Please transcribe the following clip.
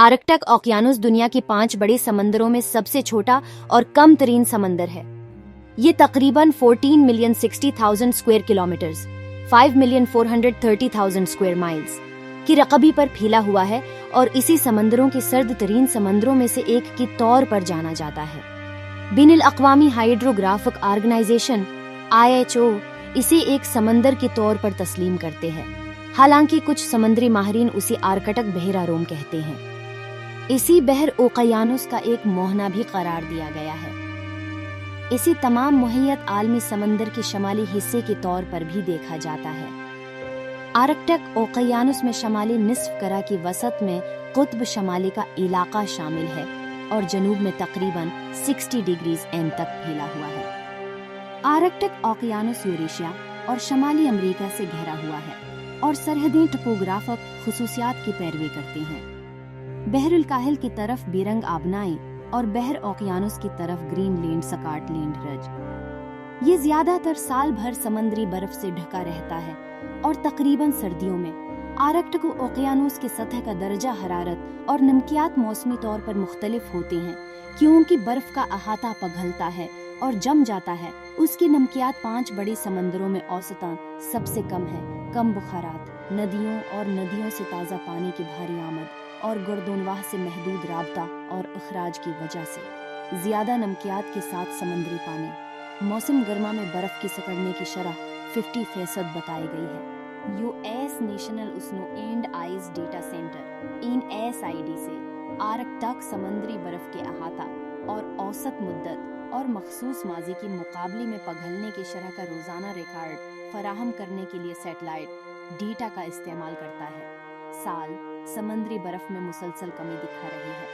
Arctic ओकियानस दुनिया के 5 बड़े समंदरों में सबसे छोटा और कम तरीन समंदर है। ये तकरीबन 14,060,000 स्क्वायर किलोमीटर्स 5,430,000 स्क्वायर माइल्स की रकबी पर फैला हुआ है और इसी समंदरों के सर्द तरीन समंदरों में से एक के तौर पर जाना जाता है। बिनुल अक़वामी हाइड्रोग्राफिक ऑर्गेनाइजेशन IHO इसे एक समंदर के तौर पर तस्लीम करते हैं, हालांकि कुछ समुद्री माहिरीन उसे आर्कटिक बहरा रोम कहते हैं। इसी बहर ओकियानस का एक मोहना भी करार दिया गया है। इसे तमाम मुहैयत आलमी समंदर के शमाली हिस्से के तौर पर भी देखा जाता है। आर्कटिक ओकियानस में शमाली निस्फ करा की वसत में कुत्ब शमाली का इलाका शामिल है और जनूब में तकरीबन 60 डिग्री एन तक फैला हुआ है। आर्कटिक ओकियानस यूरेशिया और शमाली अमेरिका से घिरा हुआ है और सरहदें टोपोग्राफिक खुसूसियात की पैरवी करते हैं। बहरुल काहिल की तरफ बेरंग आबनाई और बहर ओकियानस की तरफ ग्रीनलैंड स्कॉटलैंड रज। ये ज्यादातर साल भर समुद्री बर्फ से ढका रहता है और तकरीबन सर्दियों में आर्कटिक ओकियानस की सतह का दर्जा हरारत और नमकियात मौसमी तौर पर मुख्तलिफ होते हैं, क्योंकि बर्फ का अहाता पिघलता है और जम जाता है। उसकी नमकियात 5 बड़े समंदरों में औसतन सबसे कम है। कम बुखारात, नदियों और नदियों से ताज़ा पानी की भारी आमद और गर्दोनवाह से महदूद राबता और अखराज की वजह से ज्यादा नमकियात के साथ समुद्री पानी मौसम गर्मा में बर्फ की सिकुड़ने की शरह 50% बताई गई है। US national snow and ice data centre NSID से आर्कटिक समुद्री बर्फ के अहाता और औसत मुद्दत और मखसूस माजी की मुकाबले में पिघलने की शरह का रोजाना रिकॉर्ड फराहम करने के लिए सैटेलाइट डेटा का इस्तेमाल करता है। साल समुद्री बर्फ में मुसलसल कमी दिखा रही है।